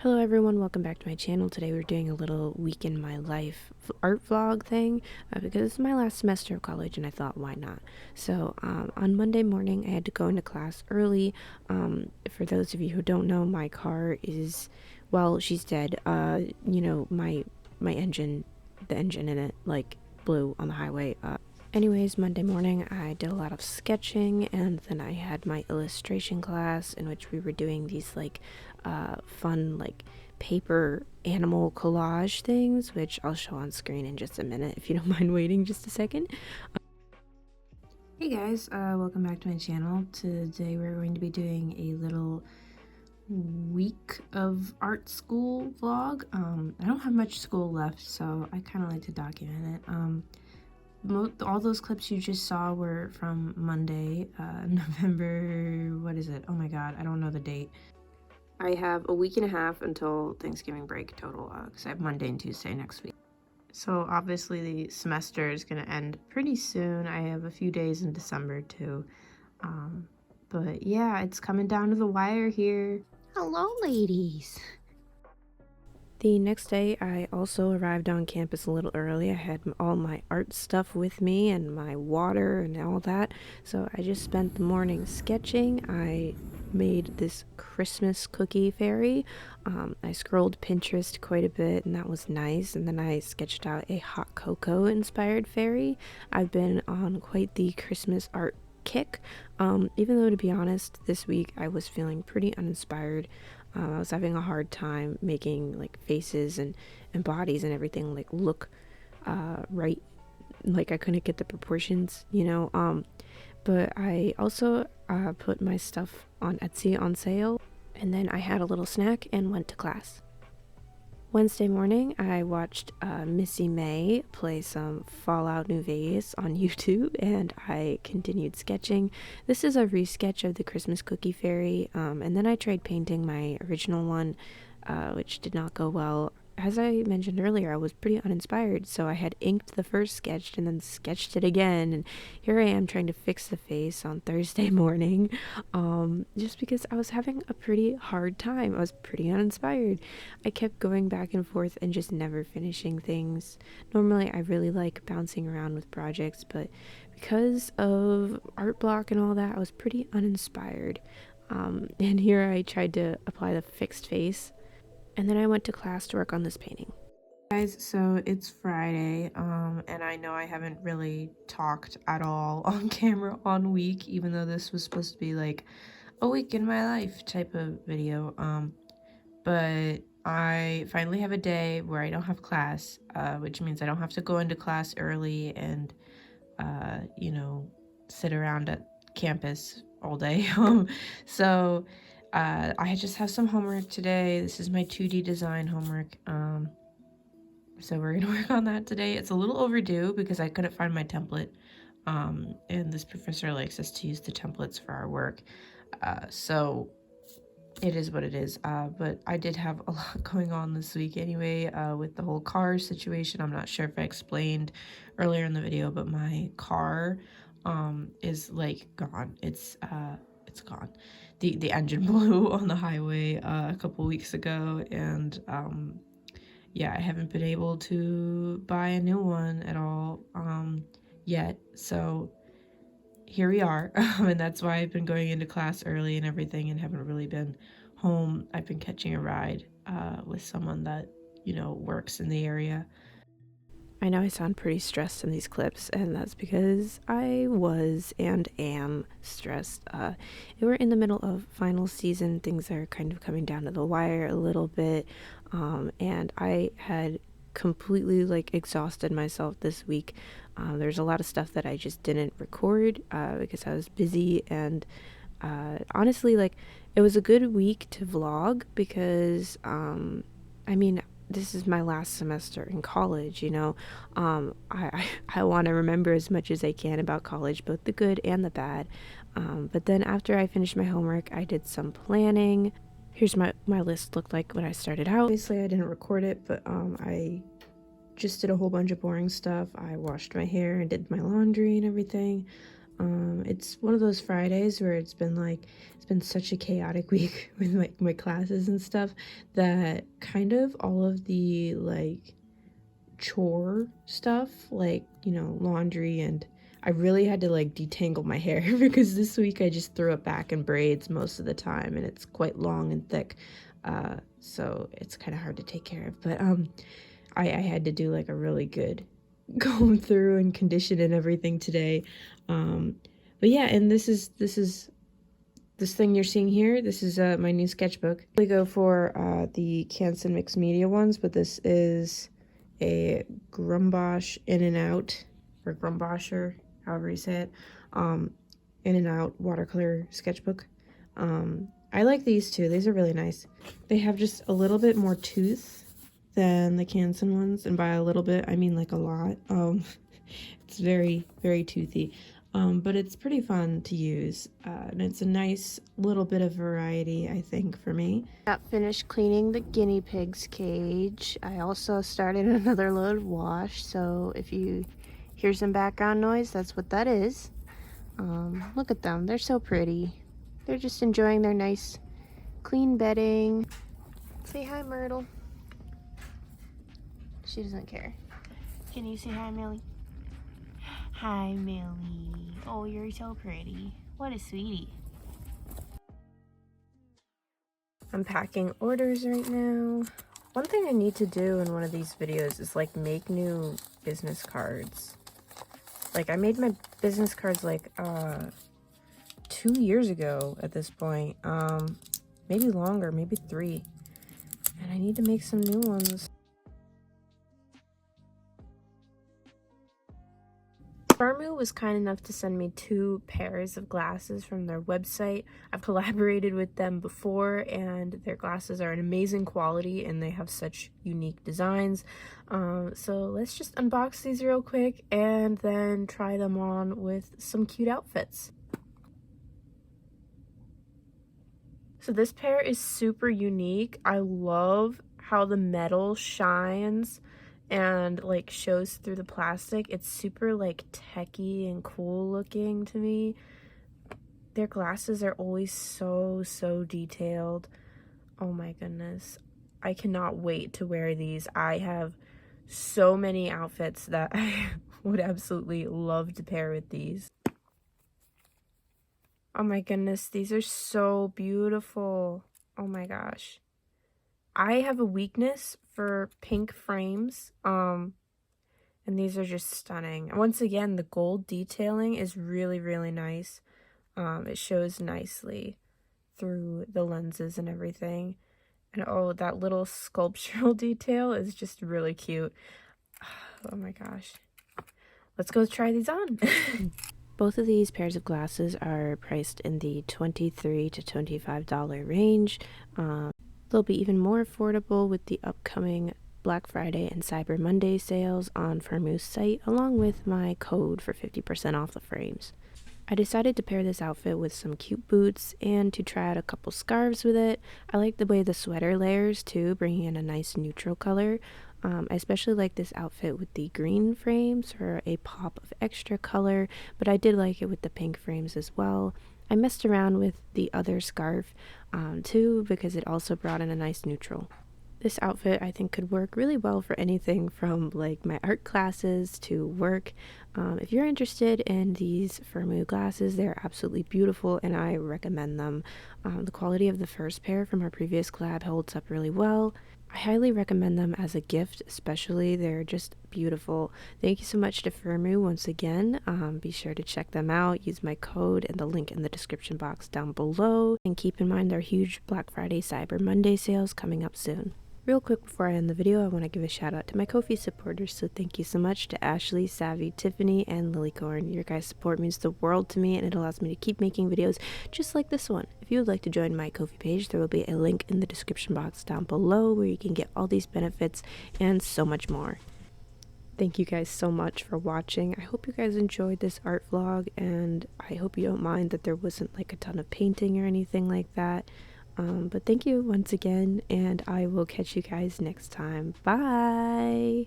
Hello everyone, welcome back to my channel. Today we're doing a little week in my life art vlog thing because it's my last semester of college and I thought why not. So on Monday morning I had to go into class early. For those of you who don't know, my car is, well, she's dead. You know, my engine, the engine in it like blew on the highway. Anyways, Monday morning I did a lot of sketching, and then I had my illustration class in which we were doing these like fun like paper animal collage things, which I'll show on screen in just a minute if you don't mind waiting just a second. Hey guys, welcome back to my channel. Today we're going to be doing a little week of art school vlog. I don't have much school left, so I kind of like to document it. All those clips you just saw were from Monday, November, what is it? Oh my god, I don't know the date. I have a week and a half until Thanksgiving break total, because I have Monday and Tuesday next week. So obviously the semester is going to end pretty soon. I have a few days in December too. But yeah, it's coming down to the wire here. Hello, ladies. The next day, I also arrived on campus a little early. I had all my art stuff with me and my water and all that. So I just spent the morning sketching. I made this Christmas cookie fairy. I scrolled Pinterest quite a bit, and that was nice. And then I sketched out a hot cocoa inspired fairy. I've been on quite the Christmas art kick, even though, to be honest, this week I was feeling pretty uninspired. I was having a hard time making like faces and bodies and everything like look right. Like I couldn't get the proportions, you know. But I also put my stuff on Etsy on sale, and then I had a little snack and went to class. Wednesday morning, I watched Missy May play some Fallout New Vegas on YouTube, and I continued sketching. This is a resketch of the Christmas Cookie Fairy, and then I tried painting my original one, which did not go well. As I mentioned earlier, I was pretty uninspired, so I had inked the first sketch and then sketched it again, and here I am trying to fix the face on Thursday morning, just because I was having a pretty hard time. I was pretty uninspired. I kept going back and forth and just never finishing things. Normally, I really like bouncing around with projects, but because of art block and all that, I was pretty uninspired. And here I tried to apply the fixed face, and then I went to class to work on this painting. Guys, so it's Friday, and I know I haven't really talked at all on camera all week, even though this was supposed to be like a week in my life type of video. But I finally have a day where I don't have class, which means I don't have to go into class early and, you know, sit around at campus all day. So I just have some homework today. This is my 2D design homework. So we're gonna work on that today. It's a little overdue because I couldn't find my template. And this professor likes us to use the templates for our work. So it is what it is. But I did have a lot going on this week anyway, with the whole car situation. I'm not sure if I explained earlier in the video, but my car is like gone. It's gone. The engine blew on the highway a couple weeks ago, and yeah, I haven't been able to buy a new one at all yet. So here we are. And that's why I've been going into class early and everything and haven't really been home. I've been catching a ride with someone that, you know, works in the area. I know I sound pretty stressed in these clips, and that's because I was and am stressed. We're in the middle of final season. Things are kind of coming down to the wire a little bit, and I had completely like exhausted myself this week. There's a lot of stuff that I just didn't record because I was busy, and honestly, like, it was a good week to vlog because I mean, this is my last semester in college, you know. I want to remember as much as I can about college, both the good and the bad. But then after I finished my homework, I did some planning. Here's my list looked like when I started out. Obviously I didn't record it, but I just did a whole bunch of boring stuff. I washed my hair and did my laundry and everything. It's one of those Fridays where it's been such a chaotic week with my classes and stuff that kind of all of the like chore stuff, like, you know, laundry, and I really had to like detangle my hair because this week I just threw it back in braids most of the time and it's quite long and thick, so it's kind of hard to take care of. But I had to do like a really good comb through and condition and everything today. But yeah, and this thing you're seeing here, this is my new sketchbook. We go for the Canson mixed media ones, but this is a Grumbache in and out, or Grumbacher, however you say it, in and out watercolor sketchbook. I like these too. These are really nice. They have just a little bit more tooth than the Canson ones, and by a little bit I mean like a lot. It's very, very toothy, but it's pretty fun to use, and it's a nice little bit of variety, I think, for me. Got finished cleaning the guinea pig's cage. I also started another load of wash, so if you hear some background noise, that's what that is. Look at them, they're so pretty. They're just enjoying their nice clean bedding. Say hi, Myrtle. She doesn't care. Can you say hi, Millie? Hi, Millie. Oh, you're so pretty. What a sweetie. I'm packing orders right now. One thing I need to do in one of these videos is like make new business cards. Like I made my business cards like 2 years ago at this point. Maybe longer, maybe 3. And I need to make some new ones. FIRMOO was kind enough to send me 2 pairs of glasses from their website. I've collaborated with them before, and their glasses are an amazing quality and they have such unique designs. So let's just unbox these real quick and then try them on with some cute outfits. So this pair is super unique. I love how the metal shines and like shows through the plastic. It's super like techy and cool looking to me. Their glasses are always so detailed. Oh my goodness, I cannot wait to wear these. I have so many outfits that I would absolutely love to pair with these. Oh my goodness, these are so beautiful. Oh my gosh, I have a weakness for pink frames, and these are just stunning. Once again, the gold detailing is really nice. It shows nicely through the lenses and everything. And oh, that little sculptural detail is just really cute. Oh my gosh. Let's go try these on. Both of these pairs of glasses are priced in the $23 to $25 range. They'll be even more affordable with the upcoming Black Friday and Cyber Monday sales on FIRMOO's site, along with my code for 50% off the frames. I decided to pair this outfit with some cute boots and to try out a couple scarves with it. I like the way the sweater layers too, bringing in a nice neutral color. I especially like this outfit with the green frames for a pop of extra color, but I did like it with the pink frames as well. I messed around with the other scarf too, because it also brought in a nice neutral. This outfit I think could work really well for anything from like my art classes to work. If you're interested in these FIRMOO glasses, they're absolutely beautiful and I recommend them. The quality of the first pair from our previous collab holds up really well. I highly recommend them as a gift, especially. They're just beautiful. Thank you so much to FIRMOO once again. Be sure to check them out. Use my code and the link in the description box down below. And keep in mind their huge Black Friday Cyber Monday sales coming up soon. Real quick before I end the video, I want to give a shout out to my Ko-fi supporters, so thank you so much to Ashley, Savvy, Tiffany, and Lilycorn. Your guys' support means the world to me and it allows me to keep making videos just like this one. If you would like to join my Ko-fi page, there will be a link in the description box down below where you can get all these benefits and so much more. Thank you guys so much for watching. I hope you guys enjoyed this art vlog, and I hope you don't mind that there wasn't like a ton of painting or anything like that. But thank you once again, and I will catch you guys next time. Bye!